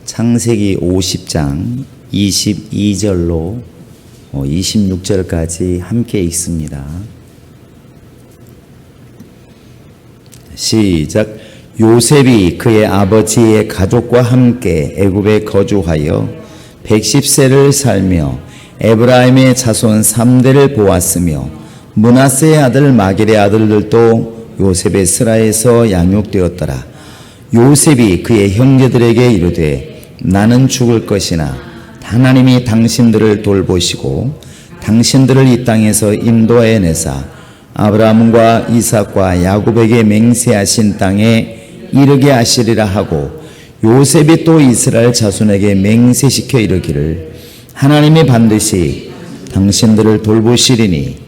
창세기 50장 22절로 26절까지 함께 읽습니다. 시작. 요셉이 그의 아버지의 가족과 함께 애굽에 거주하여 110세를 살며 에브라임의 자손 3대를 보았으며 므낫세의 아들 마길의 아들들도 요셉의 스라에서 양육되었더라. 요셉이 그의 형제들에게 이르되 나는 죽을 것이나 하나님이 당신들을 돌보시고 당신들을 이 땅에서 인도하여 내사 아브라함과 이삭과 야곱에게 맹세하신 땅에 이르게 하시리라 하고, 요셉이 또 이스라엘 자손에게 맹세시켜 이르기를 하나님이 반드시 당신들을 돌보시리니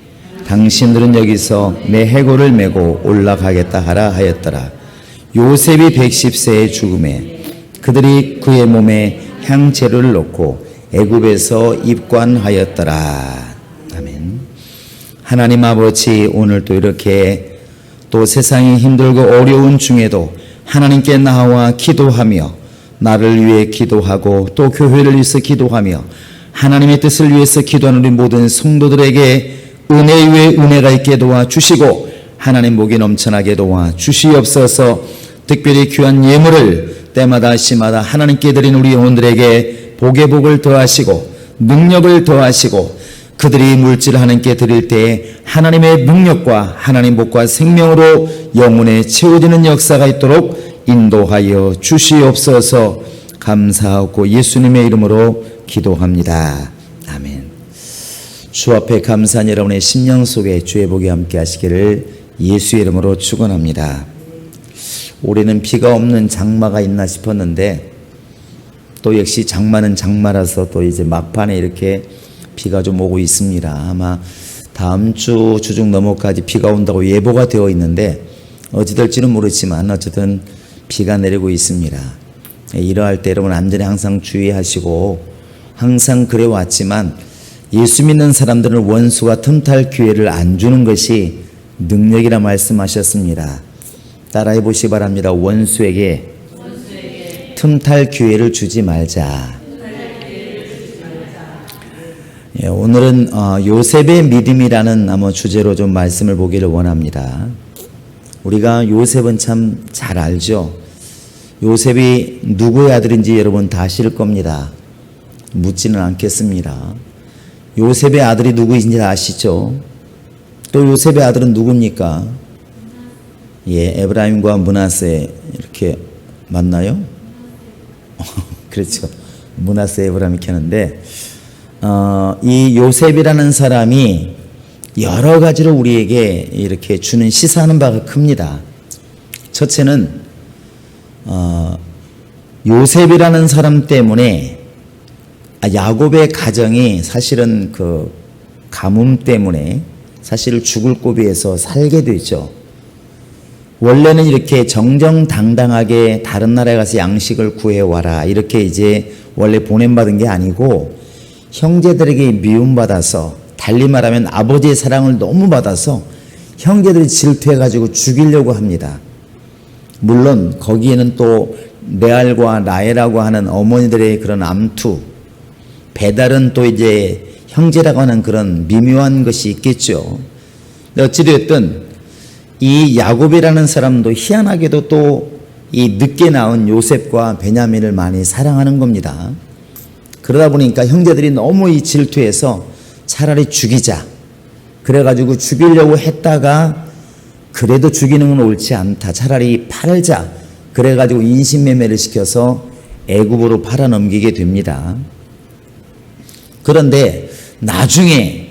당신들은 여기서 내 해골을 메고 올라가겠다 하라 하였더라. 요셉이 110세의 죽음에 그들이 그의 몸에 향재료를 넣고 애굽에서 입관하였더라. 아멘. 하나님 아버지, 오늘 또 이렇게 또 세상이 힘들고 어려운 중에도 하나님께 나와 기도하며 나를 위해 기도하고 또 교회를 위해서 기도하며 하나님의 뜻을 위해서 기도하는 우리 모든 성도들에게 은혜 위에 은혜가 있게 도와주시고 하나님 복이 넘쳐나게 도와주시옵소서. 특별히 귀한 예물을 때마다 시마다 하나님께 드린 우리 영혼들에게 복의 복을 더하시고 능력을 더하시고 그들이 물질을 하나님께 드릴 때 하나님의 능력과 하나님 복과 생명으로 영혼에 채워지는 역사가 있도록 인도하여 주시옵소서. 감사하고 예수님의 이름으로 기도합니다. 아멘. 주 앞에 감사한 여러분의 심령 속에 주의 복이 함께 하시기를 예수의 이름으로 축원합니다. 올해는 비가 없는 장마가 있나 싶었는데 또 역시 장마는 장마라서 또 이제 막판에 이렇게 비가 좀 오고 있습니다. 아마 다음 주 주중 넘어까지 비가 온다고 예보가 되어 있는데 어찌 될지는 모르지만 어쨌든 비가 내리고 있습니다. 이러할 때 여러분 안전에 항상 주의하시고, 항상 그래 왔지만 예수 믿는 사람들은 원수가 틈탈 기회를 안 주는 것이 능력이라 말씀하셨습니다. 따라해 보시기 바랍니다. 원수에게 틈탈 기회를 주지 말자. 예, 오늘은 요셉의 믿음이라는 주제로 좀 말씀을 보기를 원합니다. 우리가 요셉은 참 잘 알죠. 요셉이 누구의 아들인지 여러분 다 아실 겁니다. 묻지는 않겠습니다. 요셉의 아들이 누구인지 다 아시죠? 또 요셉의 아들은 누굽니까? 예, 에브라임과 므낫세 이렇게 맞나요? 그렇죠. 므낫세 에브라임 이렇게 하는데 이 요셉이라는 사람이 여러 가지로 우리에게 이렇게 주는 시사하는 바가 큽니다. 첫째는 요셉이라는 사람 때문에 야곱의 가정이 사실은 그 가뭄 때문에 사실 죽을 고비에서 살게 되죠. 원래는 이렇게 정정당당하게 다른 나라에 가서 양식을 구해와라 이렇게 이제 원래 보냄받은 게 아니고 형제들에게 미움받아서, 달리 말하면 아버지의 사랑을 너무 받아서 형제들이 질투해가지고 죽이려고 합니다. 물론 거기에는 또 레알과 라헬이라고 하는 어머니들의 그런 암투, 배달은 또 이제 형제라고 하는 그런 미묘한 것이 있겠죠. 어찌되었든 이 야곱이라는 사람도 희한하게도 또 이 늦게 낳은 요셉과 베냐민을 많이 사랑하는 겁니다. 그러다 보니까 형제들이 너무 이 질투해서 차라리 죽이자, 그래가지고 죽이려고 했다가 그래도 죽이는 건 옳지 않다, 차라리 팔자, 그래가지고 인신매매를 시켜서 애굽으로 팔아넘기게 됩니다. 그런데 나중에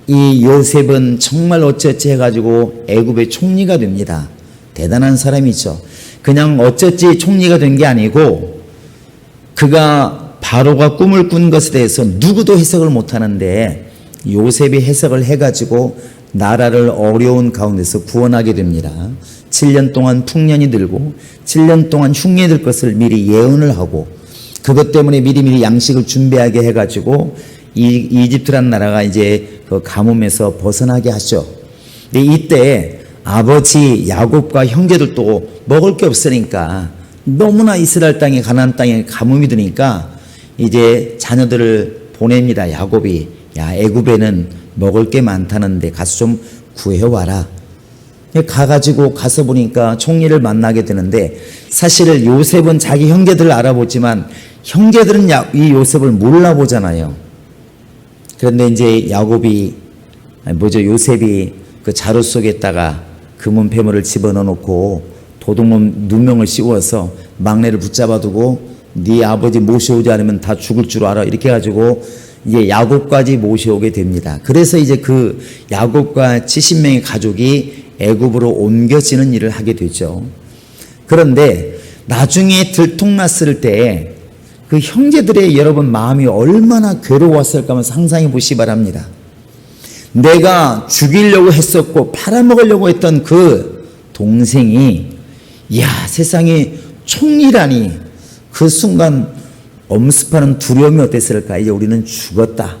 이 요셉은 정말 어쩌지 해가지고 애굽의 총리가 됩니다. 대단한 사람이죠. 그냥 어쩌지 총리가 된 게 아니고 그가 바로가 꿈을 꾼 것에 대해서 누구도 해석을 못하는데 요셉이 해석을 해가지고 나라를 어려운 가운데서 구원하게 됩니다. 7년 동안 풍년이 들고 7년 동안 흉년이 들 것을 미리 예언을 하고 그것 때문에 미리미리 양식을 준비하게 해가지고 이집트란 나라가 이제 그 가뭄에서 벗어나게 하죠. 근데 이때 아버지 야곱과 형제들도 먹을 게 없으니까 너무나 이스라엘 땅에 가나안 땅에 가뭄이 드니까 이제 자녀들을 보냅니다. 야곱이 야 애굽에는 먹을 게 많다는데 가서 좀 구해와라. 가가지고 가서 보니까 총리를 만나게 되는데 사실 요셉은 자기 형제들을 알아보지만 형제들은 이 요셉을 몰라보잖아요. 그런데 이제 요셉이 그 자루 속에다가 금은 패물을 집어넣어놓고 도둑놈 누명을 씌워서 막내를 붙잡아두고 네 아버지 모셔오지 않으면 다 죽을 줄 알아 이렇게 해가지고 이제 야곱까지 모셔오게 됩니다. 그래서 이제 그 야곱과 70명의 가족이 애굽으로 옮겨지는 일을 하게 되죠. 그런데 나중에 들통났을 때 그 형제들의 여러분 마음이 얼마나 괴로웠을까 한번 상상해 보시기 바랍니다. 내가 죽이려고 했었고 팔아먹으려고 했던 그 동생이 세상에 총리라니 그 순간 엄습하는 두려움이 어땠을까? 이제 우리는 죽었다.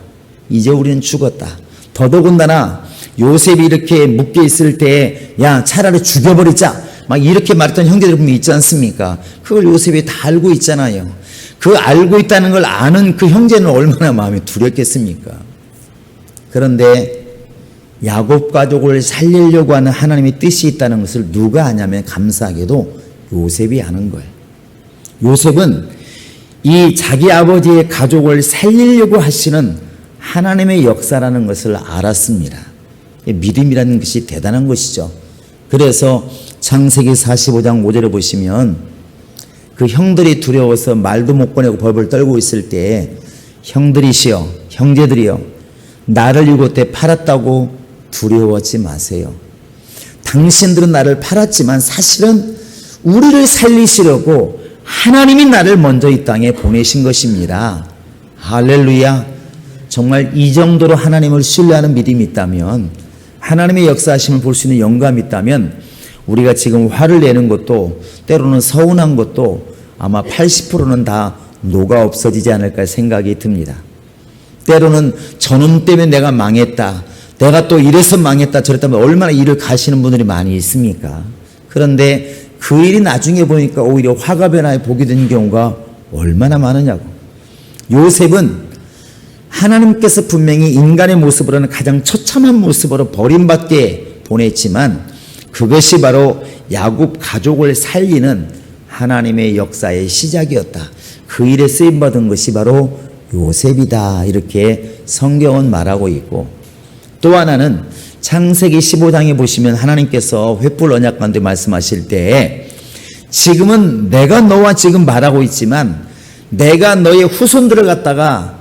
더더군다나 요셉이 이렇게 묶여 있을 때 차라리 죽여버리자 막 이렇게 말했던 형제들 분명히 있지 않습니까? 그걸 요셉이 다 알고 있잖아요. 그 알고 있다는 걸 아는 그 형제는 얼마나 마음이 두렵겠습니까? 그런데 야곱 가족을 살리려고 하는 하나님의 뜻이 있다는 것을 누가 아냐면 감사하게도 요셉이 아는 거예요. 요셉은 이 자기 아버지의 가족을 살리려고 하시는 하나님의 역사라는 것을 알았습니다. 믿음이라는 것이 대단한 것이죠. 그래서 창세기 45장 5절에 보시면 그 형들이 두려워서 말도 못 꺼내고 벌벌 떨고 있을 때 형제들이여 나를 일곱 때 팔았다고 두려워하지 마세요. 당신들은 나를 팔았지만 사실은 우리를 살리시려고 하나님이 나를 먼저 이 땅에 보내신 것입니다. 할렐루야. 정말 이 정도로 하나님을 신뢰하는 믿음이 있다면, 하나님의 역사하심을 볼 수 있는 영감이 있다면 우리가 지금 화를 내는 것도 때로는 서운한 것도 아마 80%는 다 녹아 없어지지 않을까 생각이 듭니다. 때로는 저놈 때문에 내가 망했다, 내가 또 이래서 망했다 저랬다면 얼마나 일을 가시는 분들이 많이 있습니까? 그런데 그 일이 나중에 보니까 오히려 화가 변화에 복이 되는 경우가 얼마나 많으냐고. 요셉은 하나님께서 분명히 인간의 모습으로는 가장 처참한 모습으로 버림받게 보냈지만 그것이 바로 야곱 가족을 살리는 하나님의 역사의 시작이었다. 그 일에 쓰임받은 것이 바로 요셉이다. 이렇게 성경은 말하고 있고, 또 하나는 창세기 15장에 보시면 하나님께서 횃불 언약 가운데 말씀하실 때 지금은 내가 너와 지금 말하고 있지만 내가 너의 후손들을 갖다가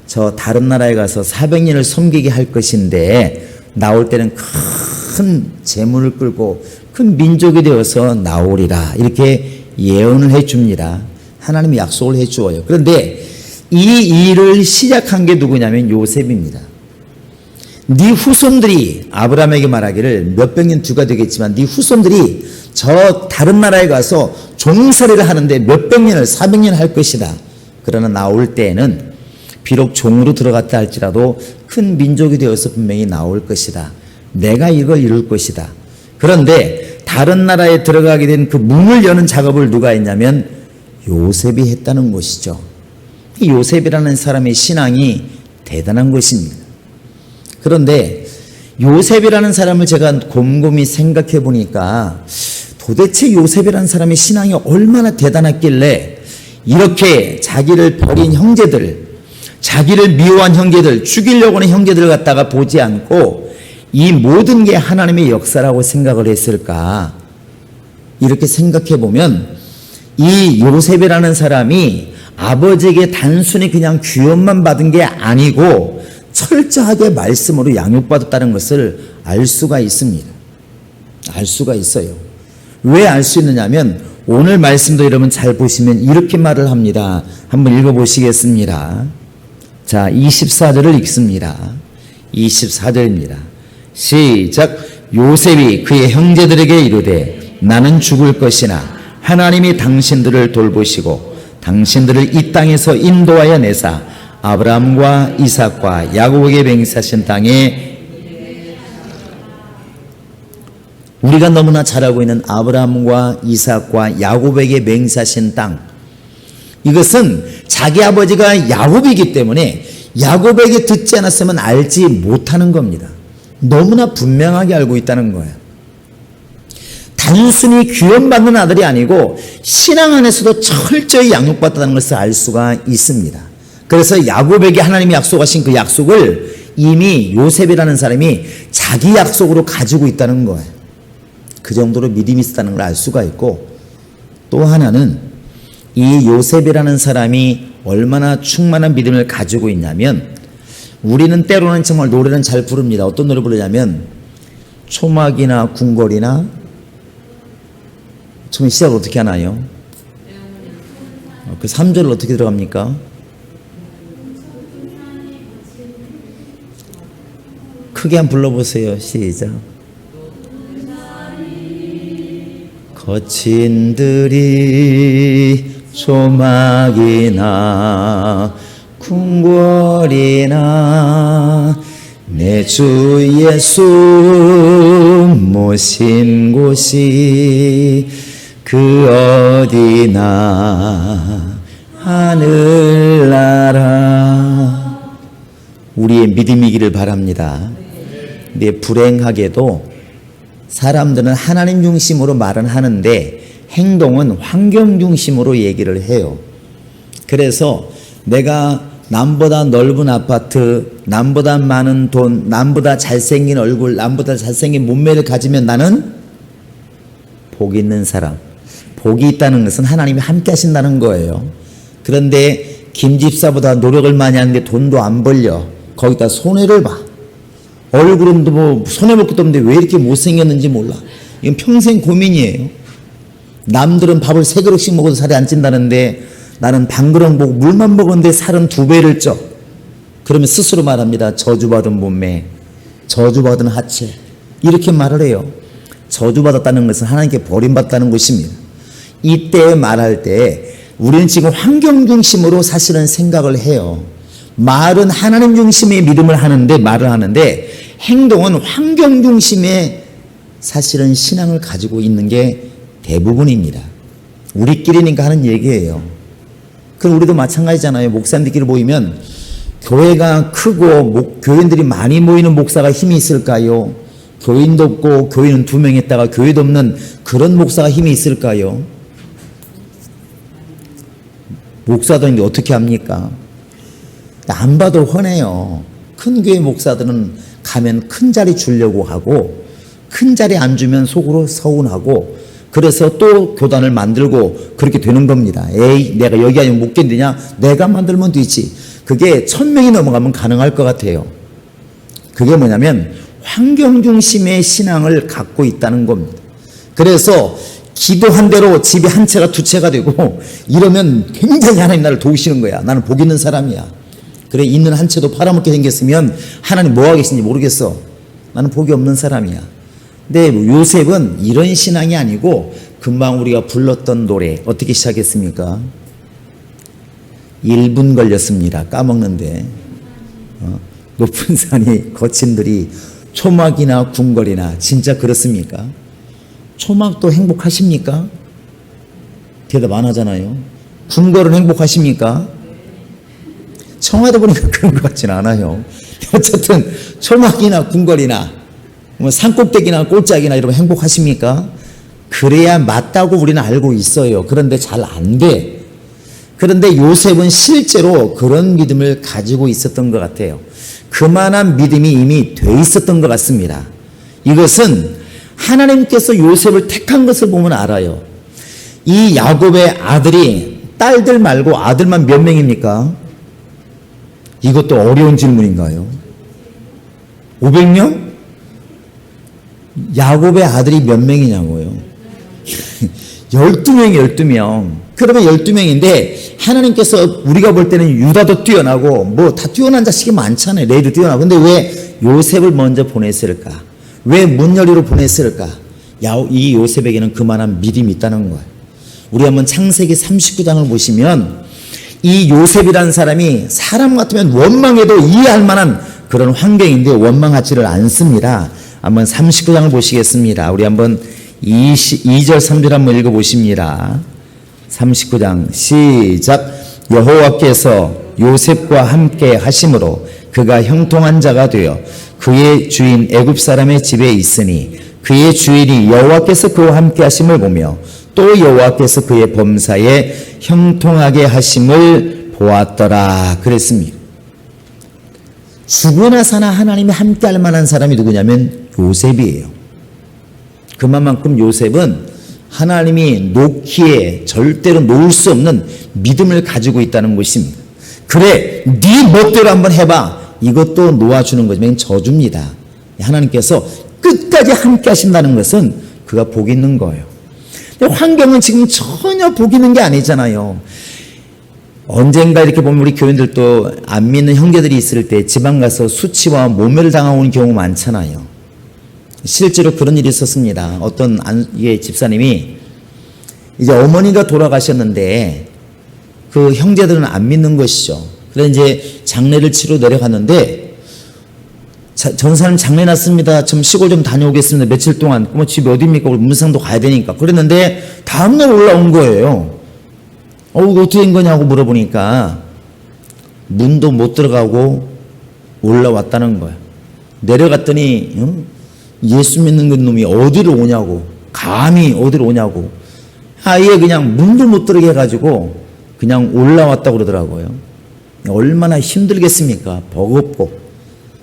저 다른 나라에 가서 400년을 섬기게 할 것인데 나올 때는 큰 재물을 끌고 큰 민족이 되어서 나오리라. 이렇게 예언을 해 줍니다. 하나님이 약속을 해 주어요. 그런데 이 일을 시작한 게 누구냐면 요셉입니다. 네 후손들이, 아브라함에게 말하기를 몇백 년 뒤가 되겠지만 네 후손들이 저 다른 나라에 가서 종살이를 하는데 몇백 년을 400년 할 것이다. 그러나 나올 때에는 비록 종으로 들어갔다 할지라도 큰 민족이 되어서 분명히 나올 것이다. 내가 이걸 이룰 것이다. 그런데 다른 나라에 들어가게 된 그 문을 여는 작업을 누가 했냐면 요셉이 했다는 것이죠. 이 요셉이라는 사람의 신앙이 대단한 것입니다. 그런데 요셉이라는 사람을 제가 곰곰이 생각해 보니까 도대체 요셉이라는 사람의 신앙이 얼마나 대단했길래 이렇게 자기를 버린 형제들, 자기를 미워한 형제들, 죽이려고 하는 형제들을 갖다가 보지 않고 이 모든 게 하나님의 역사라고 생각을 했을까? 이렇게 생각해 보면 이 요셉이라는 사람이 아버지에게 단순히 그냥 귀염만 받은 게 아니고 철저하게 말씀으로 양육받았다는 것을 알 수가 있습니다. 알 수가 있어요. 왜 알 수 있느냐면 오늘 말씀도 여러분 잘 보시면 이렇게 말을 합니다. 한번 읽어보시겠습니다. 자, 24절을 읽습니다. 24절입니다. 시작. 요셉이 그의 형제들에게 이르되 나는 죽을 것이나 하나님이 당신들을 돌보시고 당신들을 이 땅에서 인도하여 내사 아브라함과 이삭과 야곱에게 맹세하신 땅에 우리가 너무나 잘 알고 있는 아브라함과 이삭과 야곱에게 맹세하신 땅, 이것은 자기 아버지가 야곱이기 때문에 야곱에게 듣지 않았으면 알지 못하는 겁니다. 너무나 분명하게 알고 있다는 거예요. 단순히 구원받는 아들이 아니고 신앙 안에서도 철저히 양육받았다는 것을 알 수가 있습니다. 그래서 야곱에게 하나님이 약속하신 그 약속을 이미 요셉이라는 사람이 자기 약속으로 가지고 있다는 거예요. 그 정도로 믿음이 있었다는 걸 알 수가 있고, 또 하나는 이 요셉이라는 사람이 얼마나 충만한 믿음을 가지고 있냐면, 우리는 때로는 정말 노래는 잘 부릅니다. 어떤 노래 부르냐면 초막이나 궁궐이나, 처음에 시작을 어떻게 하나요? 그 3절을 어떻게 들어갑니까? 크게 한번 불러보세요. 시작. 거친 들이 초막이나 궁궐이나 내 주 예수 모신 곳이 그 어디나 하늘나라. 우리의 믿음이기를 바랍니다. 근데 불행하게도 사람들은 하나님 중심으로 말은 하는데 행동은 환경 중심으로 얘기를 해요. 그래서 내가 남보다 넓은 아파트, 남보다 많은 돈, 남보다 잘생긴 얼굴, 남보다 잘생긴 몸매를 가지면 나는 복이 있는 사람. 복이 있다는 것은 하나님이 함께 하신다는 거예요. 그런데 김 집사보다 노력을 많이 하는데 돈도 안 벌려. 거기다 손해를 봐. 얼굴은 뭐 손해볼 것도 없는데 왜 이렇게 못생겼는지 몰라. 이건 평생 고민이에요. 남들은 밥을 3그릇씩 먹어도 살이 안 찐다는데 나는 반 그릇 먹고 물만 먹었는데 살은 2배를 쪄. 그러면 스스로 말합니다. 저주받은 몸매, 저주받은 하체, 이렇게 말을 해요. 저주받았다는 것은 하나님께 버림받다는 것입니다. 이때 말할 때 우리는 지금 환경 중심으로 사실은 생각을 해요. 말은 하나님 중심의 믿음을 하는데, 말을 하는데 행동은 환경 중심의 사실은 신앙을 가지고 있는 게 대부분입니다. 우리끼리니까 하는 얘기예요. 그럼 우리도 마찬가지잖아요. 목사님들끼리 모이면 교회가 크고 교인들이 많이 모이는 목사가 힘이 있을까요? 교인도 없고 교인은 2명 있다가 교회도 없는 그런 목사가 힘이 있을까요? 목사들인데 어떻게 합니까? 안 봐도 훤해요. 큰 교회 목사들은 가면 큰 자리 주려고 하고, 큰 자리 안 주면 속으로 서운하고, 그래서 또 교단을 만들고 그렇게 되는 겁니다. 에이, 내가 여기 아니면 못 견디냐? 내가 만들면 되지. 그게 1000명이 넘어가면 가능할 것 같아요. 그게 뭐냐면 환경 중심의 신앙을 갖고 있다는 겁니다. 그래서 기도한 대로 집이 한 채가 2채가 되고 이러면 굉장히 하나님 나를 도우시는 거야. 나는 복 있는 사람이야. 그래, 있는 한 채도 팔아먹게 생겼으면 하나님 뭐 하겠는지 모르겠어. 나는 복이 없는 사람이야. 근데 요셉은 이런 신앙이 아니고 금방 우리가 불렀던 노래 어떻게 시작했습니까? 1분 걸렸습니다. 까먹는데. 높은 산이 거친 들이 초막이나 궁궐이나, 진짜 그렇습니까? 초막도 행복하십니까? 대답 안 하잖아요. 궁궐은 행복하십니까? 청와대 보니까 그런 것 같지는 않아요. 어쨌든 초막이나 궁궐이나 뭐 산꼭대기나 꼴짝이나 이러면 행복하십니까? 그래야 맞다고 우리는 알고 있어요. 그런데 잘 안 돼. 그런데 요셉은 실제로 그런 믿음을 가지고 있었던 것 같아요. 그만한 믿음이 이미 돼 있었던 것 같습니다. 이것은 하나님께서 요셉을 택한 것을 보면 알아요. 이 야곱의 아들이, 딸들 말고 아들만 몇 명입니까? 이것도 어려운 질문인가요? 500명? 야곱의 아들이 몇 명이냐고요? 12명이 12명. 그러면 12명인데 하나님께서 우리가 볼 때는 유다도 뛰어나고 뭐 다 뛰어난 자식이 많잖아요. 레이도 뛰어나고. 근데 왜 요셉을 먼저 보냈을까? 왜 문열이로 보냈을까? 이 요셉에게는 그만한 믿음이 있다는 거예요. 우리 한번 창세기 39장을 보시면 이 요셉이라는 사람이 사람 같으면 원망해도 이해할 만한 그런 환경인데 원망하지를 않습니다. 한번 39장을 보시겠습니다. 우리 한번 2절 3절 한번 읽어보십니다. 39장 시작. 여호와께서 요셉과 함께 하심으로 그가 형통한 자가 되어 그의 주인 애굽 사람의 집에 있으니 그의 주인이 여호와께서 그와 함께 하심을 보며 또 여호와께서 그의 범사에 형통하게 하심을 보았더라 그랬습니다. 죽으나 사나 하나님이 함께 할 만한 사람이 누구냐면 요셉이에요. 그만큼 요셉은 하나님이 놓기에 절대로 놓을 수 없는 믿음을 가지고 있다는 것입니다. 그래, 네 멋대로 한번 해봐. 이것도 놓아주는 거지만 저주입니다. 하나님께서 끝까지 함께 하신다는 것은 그가 복 있는 거예요. 근데 환경은 지금 전혀 복 있는 게 아니잖아요. 언젠가 이렇게 보면 우리 교인들도 안 믿는 형제들이 있을 때 지방 가서 수치와 모멸을 당하는 경우 많잖아요. 실제로 그런 일이 있었습니다. 어떤 집사님이 이제 어머니가 돌아가셨는데 그 형제들은 안 믿는 것이죠. 그래서 이제 장례를 치러 내려갔는데 전사님 장례 났습니다. 좀 시골 좀 다녀오겠습니다. 며칠 동안. 그럼 집이 어디입니까? 우리 문상도 가야 되니까. 그랬는데 다음날 올라온 거예요. 이거 어떻게 된 거냐고 물어보니까 문도 못 들어가고 올라왔다는 거예요. 내려갔더니 예수 믿는 그 놈이 어디로 오냐고, 감히 어디로 오냐고, 아예 그냥 문도 못 들어게 해가지고 그냥 올라왔다고 그러더라고요. 얼마나 힘들겠습니까? 버겁고.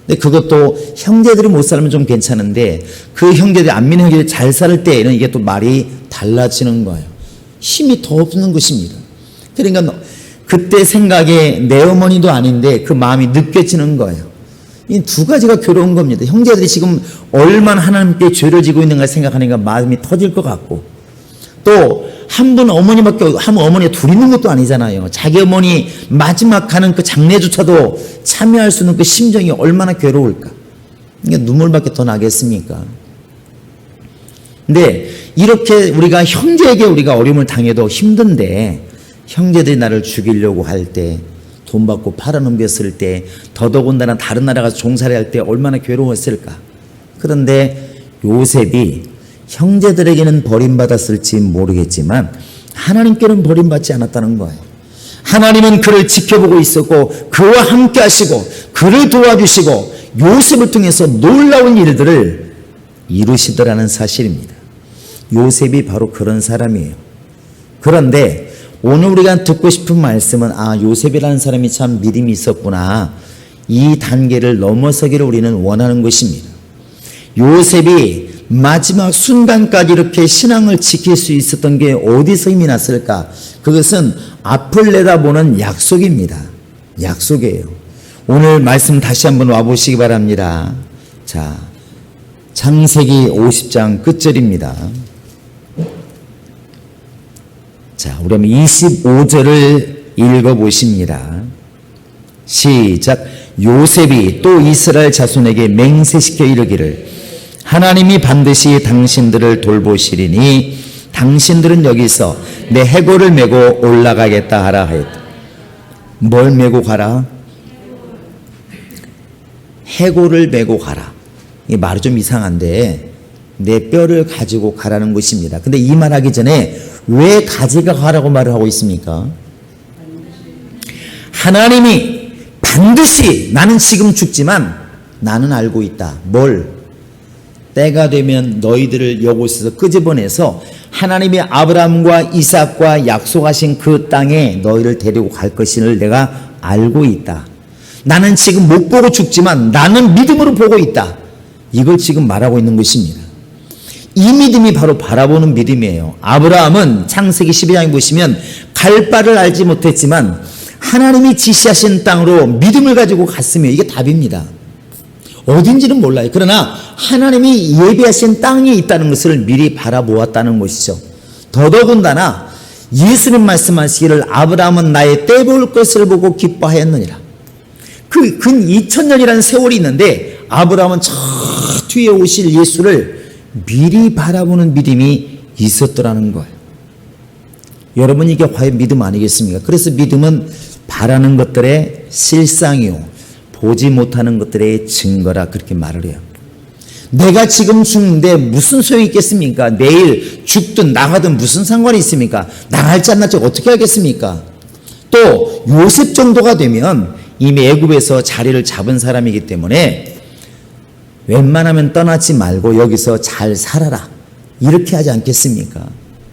근데 그것도 형제들이 못 살면 좀 괜찮은데 그 형제들이 안 믿는 형제들이 잘 살 때에는 이게 또 말이 달라지는 거예요. 힘이 더 없는 것입니다. 그러니까 그때 생각에 내 어머니도 아닌데 그 마음이 느껴지는 거예요. 이 두 가지가 괴로운 겁니다. 형제들이 지금 얼마나 하나님께 죄를 지고 있는가 생각하니까 마음이 터질 것 같고, 또 한 분 어머니밖에, 한 어머니가 둘 있는 것도 아니잖아요. 자기 어머니 마지막 가는 그 장례조차도 참여할 수 있는 그 심정이 얼마나 괴로울까. 이게 눈물밖에 더 나겠습니까? 근데 이렇게 우리가 형제에게 우리가 어려움을 당해도 힘든데 형제들이 나를 죽이려고 할 때, 돈 받고 팔아넘겼을 때, 더더군다나 다른 나라 가서 종살이 할 때 얼마나 괴로웠을까. 그런데 요셉이 형제들에게는 버림받았을지 모르겠지만 하나님께는 버림받지 않았다는 거예요. 하나님은 그를 지켜보고 있었고 그와 함께 하시고 그를 도와주시고 요셉을 통해서 놀라운 일들을 이루시더라는 사실입니다. 요셉이 바로 그런 사람이에요. 그런데 오늘 우리가 듣고 싶은 말씀은 요셉이라는 사람이 참 믿음이 있었구나. 이 단계를 넘어서기를 우리는 원하는 것입니다. 요셉이 마지막 순간까지 이렇게 신앙을 지킬 수 있었던 게 어디서 힘이 났을까? 그것은 앞을 내다보는 약속입니다. 약속이에요. 오늘 말씀 다시 한번 와보시기 바랍니다. 자, 창세기 50장 끝절입니다. 자, 우리 한번 25절을 읽어보십니다. 시작. 요셉이 또 이스라엘 자손에게 맹세시켜 이르기를 하나님이 반드시 당신들을 돌보시리니 당신들은 여기서 내 해골을 메고 올라가겠다 하라 하였다. 뭘 메고 가라? 해골을 메고 가라. 이 말이 좀 이상한데 내 뼈를 가지고 가라는 것입니다. 근데 이 말하기 전에 왜 가지고 가라고 말을 하고 있습니까? 하나님이 반드시, 나는 지금 죽지만 나는 알고 있다. 뭘? 때가 되면 너희들을 이곳에서 끄집어내서 하나님이 아브라함과 이삭과 약속하신 그 땅에 너희를 데리고 갈 것을 내가 알고 있다. 나는 지금 못 보고 죽지만 나는 믿음으로 보고 있다. 이걸 지금 말하고 있는 것입니다. 이 믿음이 바로 바라보는 믿음이에요. 아브라함은 창세기 12장에 보시면 갈 바를 알지 못했지만 하나님이 지시하신 땅으로 믿음을 가지고 갔으며 이게 답입니다. 어딘지는 몰라요. 그러나 하나님이 예비하신 땅이 있다는 것을 미리 바라보았다는 것이죠. 더더군다나 예수님 말씀하시기를 아브라함은 나의 때 볼 것을 보고 기뻐하였느니라. 그 근 2000년이라는 세월이 있는데 아브라함은 저 뒤에 오실 예수를 미리 바라보는 믿음이 있었더라는 거예요. 여러분, 이게 과연 믿음 아니겠습니까? 그래서 믿음은 바라는 것들의 실상이요 보지 못하는 것들의 증거라 그렇게 말을 해요. 내가 지금 죽는데 무슨 소용이 있겠습니까? 내일 죽든 나가든 무슨 상관이 있습니까? 나갈지 안 날지 어떻게 알겠습니까? 또 요셉 정도가 되면 이미 애굽에서 자리를 잡은 사람이기 때문에 웬만하면 떠나지 말고 여기서 잘 살아라, 이렇게 하지 않겠습니까?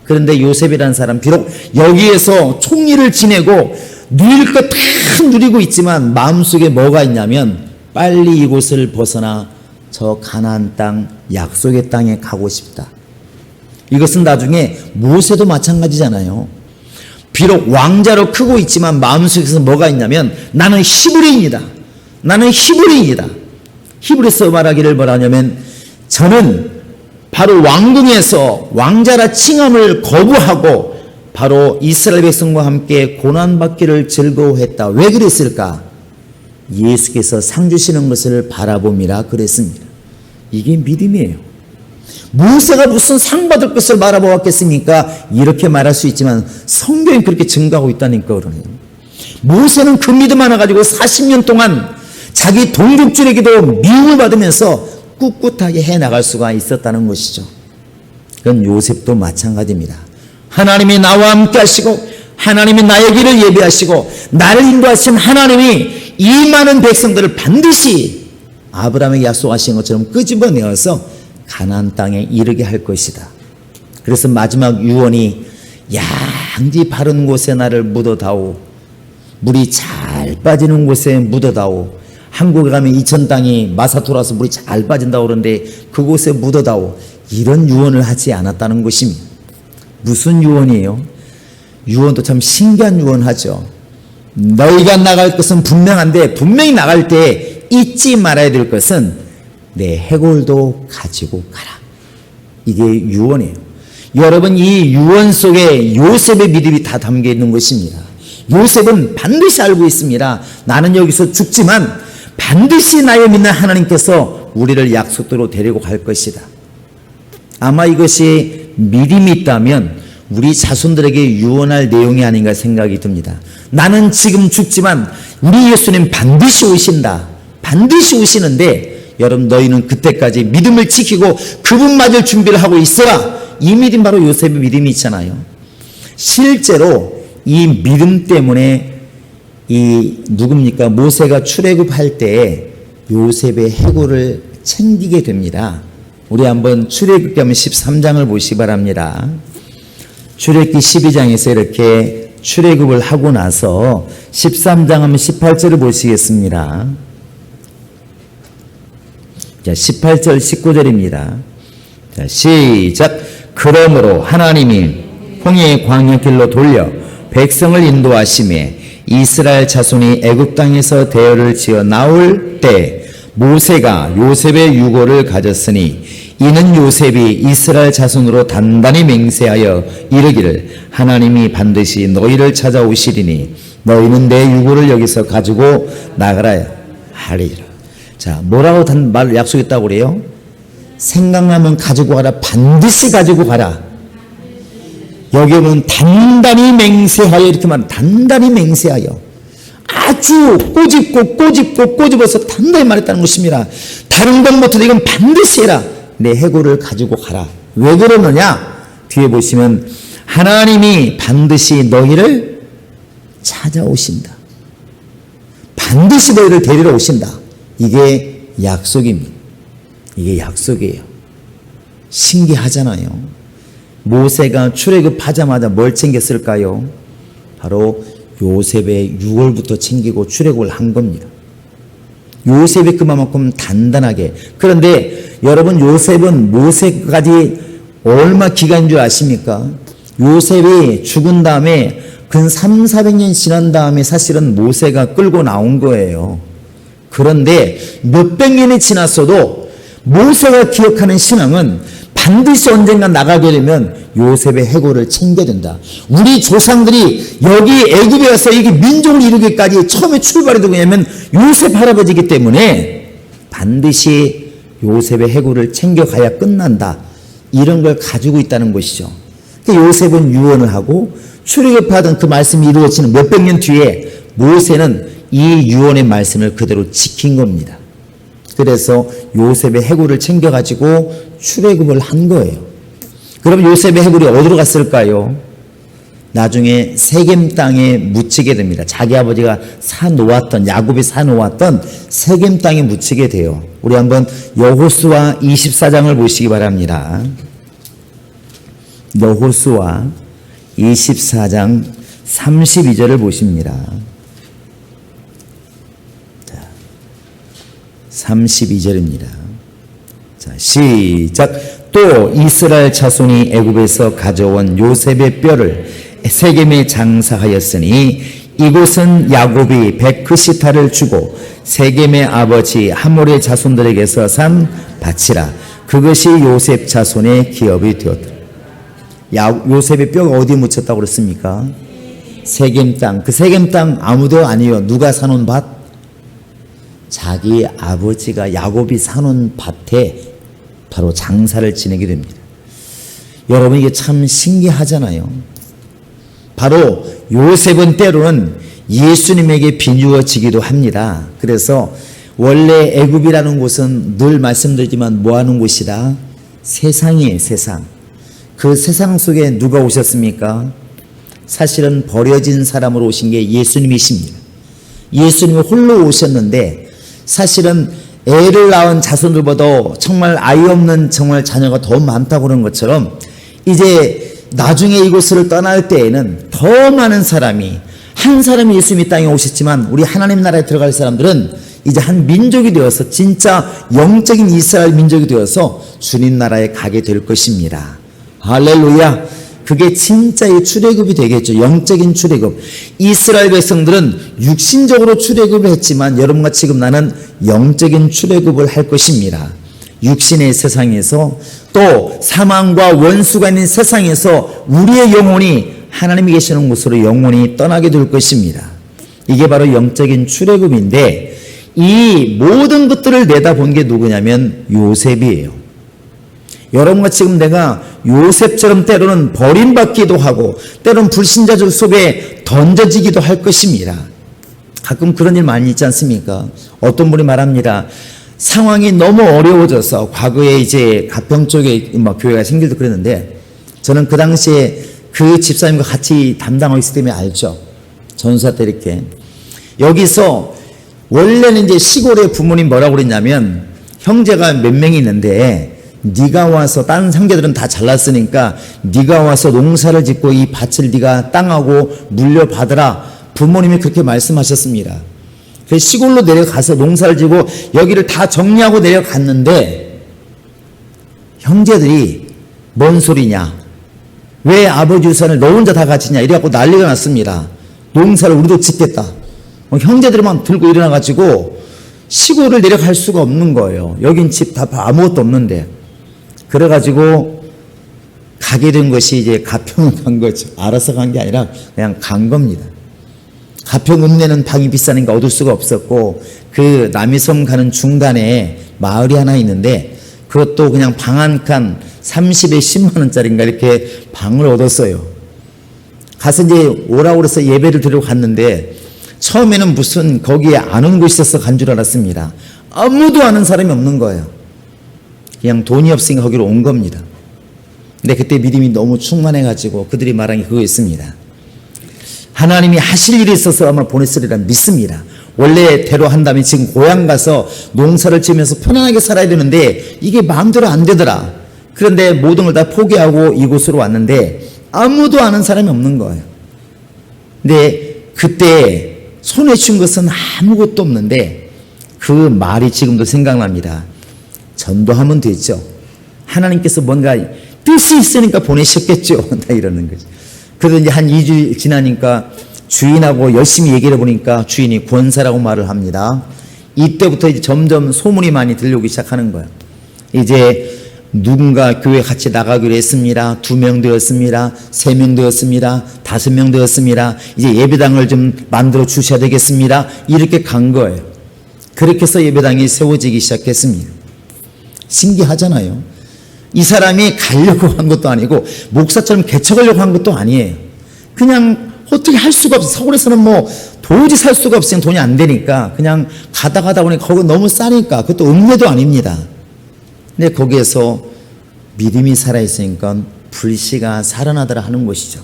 그런데 요셉이라는 사람, 비록 여기에서 총리를 지내고 누릴 것 다 누리고 있지만 마음속에 뭐가 있냐면 빨리 이곳을 벗어나 저 가나안 땅, 약속의 땅에 가고 싶다. 이것은 나중에 모세도 마찬가지잖아요. 비록 왕자로 크고 있지만 마음속에서 뭐가 있냐면 나는 히브리인이다. 나는 히브리인이다. 히브리서 말하기를 뭐라 하냐면 저는 바로 왕궁에서 왕자라 칭함을 거부하고 바로 이스라엘 백성과 함께 고난받기를 즐거워했다. 왜 그랬을까? 예수께서 상 주시는 것을 바라봄이라 그랬습니다. 이게 믿음이에요. 모세가 무슨 상 받을 것을 바라보았겠습니까? 이렇게 말할 수 있지만 성경이 그렇게 증거하고 있다니까 그러네요. 모세는 그 믿음 하나 가지고 40년 동안 자기 동족들에게도 미움을 받으면서 꿋꿋하게 해나갈 수가 있었다는 것이죠. 그건 요셉도 마찬가지입니다. 하나님이 나와 함께 하시고 하나님이 나의 길을 예비하시고 나를 인도하신 하나님이 이 많은 백성들을 반드시 아브라함에게 약속하신 것처럼 끄집어내어서 가나안 땅에 이르게 할 것이다. 그래서 마지막 유언이 양지 바른 곳에 나를 묻어다오, 물이 잘 빠지는 곳에 묻어다오. 한국에 가면 이천 땅이 마사토라서 물이 잘 빠진다고 그러는데 그곳에 묻어다오. 이런 유언을 하지 않았다는 것입니다. 무슨 유언이에요? 유언도 참 신기한 유언하죠. 너희가 나갈 것은 분명한데 분명히 나갈 때 잊지 말아야 될 것은 내 해골도 가지고 가라. 이게 유언이에요. 여러분, 이 유언 속에 요셉의 믿음이 다 담겨 있는 것입니다. 요셉은 반드시 알고 있습니다. 나는 여기서 죽지만 반드시 나의 믿는 하나님께서 우리를 약속대로 데리고 갈 것이다. 아마 이것이 믿음이 있다면 우리 자손들에게 유언할 내용이 아닌가 생각이 듭니다. 나는 지금 죽지만 우리 예수님 반드시 오신다. 반드시 오시는데 여러분, 너희는 그때까지 믿음을 지키고 그분 맞을 준비를 하고 있어라. 이 믿음, 바로 요셉의 믿음이 있잖아요. 실제로 이 믿음 때문에 누굽니까? 모세가 출애굽할 때 요셉의 해골을 챙기게 됩니다. 우리 한번 출애굽기 하면 13장을 보시기 바랍니다. 출애굽기 12장에서 이렇게 출애굽을 하고 나서 13장 하면 18절을 보시겠습니다. 자, 18절 19절입니다. 자, 시작. 그러므로 하나님이 홍해의 광야길로 돌려 백성을 인도하심에 이스라엘 자손이 애굽 땅에서 대열을 지어 나올 때 모세가 요셉의 유고를 가졌으니 이는 요셉이 이스라엘 자손으로 단단히 맹세하여 이르기를 하나님이 반드시 너희를 찾아오시리니 너희는 내 유고를 여기서 가지고 나가라 하리라. 자, 뭐라고 약속했다고 그래요? 생각나면 가지고 가라. 반드시 가지고 가라. 여기 보면 단단히 맹세하여 이렇게 말하면 단단히 맹세하여 아주 꼬집어서 단단히 말했다는 것입니다. 다른 것 못해도 이건 반드시 해라. 내 해골을 가지고 가라. 왜 그러느냐? 뒤에 보시면 하나님이 반드시 너희를 찾아오신다. 반드시 너희를 데리러 오신다. 이게 약속입니다. 이게 약속이에요. 신기하잖아요. 모세가 출애굽하자마자 뭘 챙겼을까요? 바로 요셉의 유월부터 챙기고 출애굽을 한 겁니다. 요셉이 그만큼 단단하게. 그런데 여러분, 요셉은 모세까지 얼마 기간인 줄 아십니까? 요셉이 죽은 다음에 근 300~400년 지난 다음에 사실은 모세가 끌고 나온 거예요. 그런데 몇백 년이 지났어도 모세가 기억하는 신앙은 반드시 언젠가 나가게 되면 요셉의 해골을 챙겨야 된다. 우리 조상들이 여기 애굽에 와서 이게 민족을 이루기까지 처음에 출발이 누구냐면 요셉 할아버지이기 때문에 반드시 요셉의 해골을 챙겨가야 끝난다. 이런 걸 가지고 있다는 것이죠. 요셉은 유언을 하고 출애굽하던 그 말씀이 이루어지는 몇백 년 뒤에 모세는 이 유언의 말씀을 그대로 지킨 겁니다. 그래서 요셉의 해골을 챙겨가지고 출애굽을 한 거예요. 그럼 요셉의 해골이 어디로 갔을까요? 나중에 세겜 땅에 묻히게 됩니다. 자기 아버지가 사놓았던, 야곱이 사놓았던 세겜 땅에 묻히게 돼요. 우리 한번 여호수아 24장을 보시기 바랍니다. 여호수아 24장 32절을 보십니다. 자, 32절입니다. 자, 시작. 또 이스라엘 자손이 애굽에서 가져온 요셉의 뼈를 세겜에 장사하였으니 이곳은 야곱이 백크시타를 주고 세겜의 아버지 하몰의 자손들에게서 산 밭이라. 그것이 요셉 자손의 기업이 되었다. 요셉의 뼈가 어디에 묻혔다고 그랬습니까? 세겜 땅. 그 세겜 땅 아무도 아니에요. 누가 사놓은 밭? 자기 아버지가 야곱이 사놓은 밭에 바로 장사를 지내게 됩니다. 여러분, 이게 참 신기하잖아요. 바로 요셉은 때로는 예수님에게 비유어지기도 합니다. 그래서 원래 애굽이라는 곳은 늘 말씀드리지만 뭐하는 곳이다? 세상이에요. 세상. 그 세상 속에 누가 오셨습니까? 사실은 버려진 사람으로 오신 게 예수님이십니다. 예수님이 홀로 오셨는데 사실은 애를 낳은 자손들보다 정말 아이 없는 정말 자녀가 더 많다고 그런 것처럼 이제 나중에 이곳을 떠날 때에는 더 많은 사람이, 한 사람이 예수님이 땅에 오셨지만 우리 하나님 나라에 들어갈 사람들은 이제 한 민족이 되어서 진짜 영적인 이스라엘 민족이 되어서 주님 나라에 가게 될 것입니다. 할렐루야. 그게 진짜의 출애굽이 되겠죠. 영적인 출애굽. 이스라엘 백성들은 육신적으로 출애굽을 했지만 여러분과 지금 나는 영적인 출애굽을 할 것입니다. 육신의 세상에서 또 사망과 원수가 있는 세상에서 우리의 영혼이 하나님이 계시는 곳으로 영혼이 떠나게 될 것입니다. 이게 바로 영적인 출애굽인데 이 모든 것들을 내다본 게 누구냐면 요셉이에요. 여러분과 지금 내가 요셉처럼 때로는 버림받기도 하고 때로는 불신자들 속에 던져지기도 할 것입니다. 가끔 그런 일 많이 있지 않습니까? 어떤 분이 말합니다. 상황이 너무 어려워져서 과거에 이제 가평 쪽에 교회가 생길도 그랬는데 저는 그 당시에 그 집사님과 같이 담당하고 있기 때문에 알죠. 전수사 때 이렇게 여기서 원래는 이제 시골에 부모님 뭐라고 그랬냐면 형제가 몇 명이 있는데 네가 와서 다른 형제들은 다 잘났으니까 네가 와서 농사를 짓고 이 밭을 네가 땅하고 물려받으라. 부모님이 그렇게 말씀하셨습니다. 그래서 시골로 내려가서 농사를 지고 여기를 다 정리하고 내려갔는데 형제들이 뭔 소리냐, 왜 아버지 유산을 너 혼자 다 가지냐 이래갖고 난리가 났습니다. 농사를 우리도 짓겠다. 형제들만 들고 일어나가지고 시골을 내려갈 수가 없는 거예요. 여긴 집 다 아무것도 없는데. 그래가지고 가게 된 것이 이제 가평을 간 거죠. 알아서 간 게 아니라 그냥 간 겁니다. 가평 읍내는 방이 비싸니까 얻을 수가 없었고 그 남이섬 가는 중간에 마을이 하나 있는데 그것도 그냥 방 한 칸 30에 10만 원짜리인가 이렇게 방을 얻었어요. 가서 이제 오라고 그래서 예배를 드리러 갔는데 처음에는 무슨 거기에 아는 곳이 있어서 간 줄 알았습니다. 아무도 아는 사람이 없는 거예요. 그냥 돈이 없으니까 거기로 온 겁니다. 근데 그때 믿음이 너무 충만해가지고 그들이 말한 게 그거였습니다. 하나님이 하실 일이 있어서 아마 보냈으리라 믿습니다. 원래대로 한다면 지금 고향 가서 농사를 지으면서 편안하게 살아야 되는데 이게 마음대로 안 되더라. 그런데 모든 걸 다 포기하고 이곳으로 왔는데 아무도 아는 사람이 없는 거예요. 근데 그때 손에 쥔 것은 아무것도 없는데 그 말이 지금도 생각납니다. 전도하면 되죠. 하나님께서 뭔가 뜻이 있으니까 보내셨겠죠. 다 이러는 거죠. 그래도 이제 한 2주 지나니까 주인하고 열심히 얘기를 해보니까 주인이 권사라고 말을 합니다. 이때부터 이제 점점 소문이 많이 들려오기 시작하는 거예요. 이제 누군가 교회 같이 나가기로 했습니다. 2명 되었습니다. 3명 되었습니다. 5명 되었습니다. 이제 예배당을 좀 만들어 주셔야 되겠습니다. 이렇게 간 거예요. 그렇게 해서 예배당이 세워지기 시작했습니다. 신기하잖아요. 이 사람이 가려고 한 것도 아니고 목사처럼 개척하려고 한 것도 아니에요. 그냥 어떻게 할 수가 없어. 서울에서는 뭐 도저히 살 수가 없으니 돈이 안 되니까 그냥 가다 보니 거기 너무 싸니까 그것도 읍내도 아닙니다. 근데 거기에서 믿음이 살아있으니까 불씨가 살아나더라 하는 것이죠.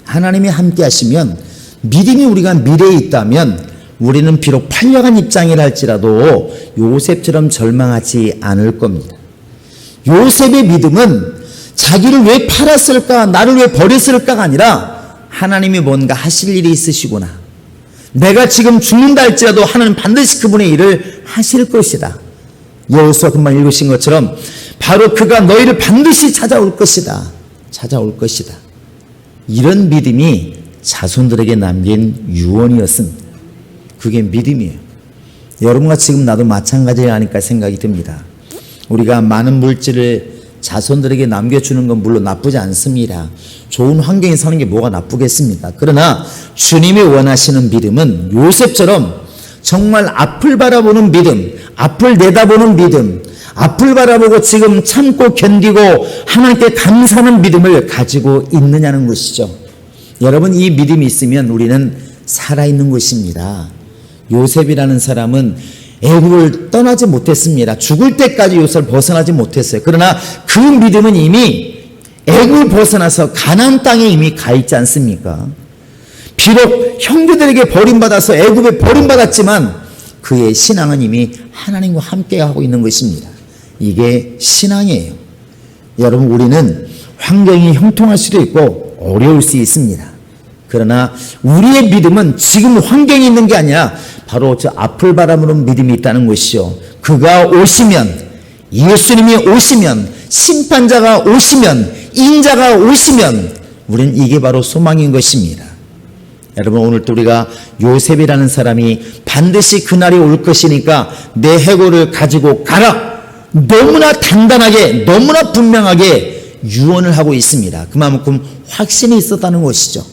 하나님이 함께 하시면, 믿음이 우리가 미래에 있다면 우리는 비록 팔려간 입장이라 할지라도 요셉처럼 절망하지 않을 겁니다. 요셉의 믿음은 자기를 왜 팔았을까, 나를 왜 버렸을까가 아니라 하나님이 뭔가 하실 일이 있으시구나, 내가 지금 죽는다 할지라도 하나님 반드시 그분의 일을 하실 것이다. 여호수아 금방 읽으신 것처럼 바로 그가 너희를 반드시 찾아올 것이다. 찾아올 것이다. 이런 믿음이 자손들에게 남긴 유언이었습니다. 그게 믿음이에요. 여러분과 지금 나도 마찬가지라 하니까 생각이 듭니다. 우리가 많은 물질을 자손들에게 남겨주는 건 물론 나쁘지 않습니다. 좋은 환경에 사는 게 뭐가 나쁘겠습니까? 그러나 주님이 원하시는 믿음은 요셉처럼 정말 앞을 바라보는 믿음, 앞을 내다보는 믿음, 앞을 바라보고 지금 참고 견디고 하나님께 감사하는 믿음을 가지고 있느냐는 것이죠. 여러분, 이 믿음이 있으면 우리는 살아있는 것입니다. 요셉이라는 사람은 애굽을 떠나지 못했습니다. 죽을 때까지 요셉을 벗어나지 못했어요. 그러나 그 믿음은 이미 애굽을 벗어나서 가나안 땅에 이미 가 있지 않습니까? 비록 형제들에게 버림받아서 애굽에 버림받았지만 그의 신앙은 이미 하나님과 함께하고 있는 것입니다. 이게 신앙이에요. 여러분, 우리는 환경이 형통할 수도 있고 어려울 수 있습니다. 그러나 우리의 믿음은 지금 환경이 있는 게 아니라 바로 저 앞을 바라보는 믿음이 있다는 것이죠. 그가 오시면, 예수님이 오시면, 심판자가 오시면, 인자가 오시면 우리는 이게 바로 소망인 것입니다. 여러분, 오늘 또 우리가 요셉이라는 사람이 반드시 그날이 올 것이니까 내 해골을 가지고 가라, 너무나 단단하게, 너무나 분명하게 유언을 하고 있습니다. 그만큼 확신이 있었다는 것이죠.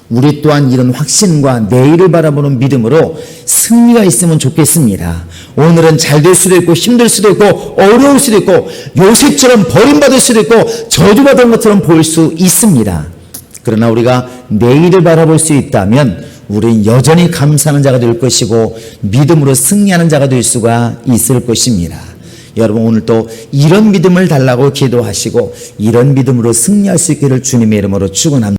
우리 또한 이런 확신과 내일을 바라보는 믿음으로 승리가 있으면 좋겠습니다. 오늘은 잘 될 수도 있고 힘들 수도 있고 어려울 수도 있고 요셉처럼 버림받을 수도 있고 저주받은 것처럼 보일 수 있습니다. 그러나 우리가 내일을 바라볼 수 있다면 우리는 여전히 감사하는 자가 될 것이고 믿음으로 승리하는 자가 될 수가 있을 것입니다. 여러분, 오늘 또 이런 믿음을 달라고 기도하시고 이런 믿음으로 승리할 수 있기를 주님의 이름으로 축원합니다.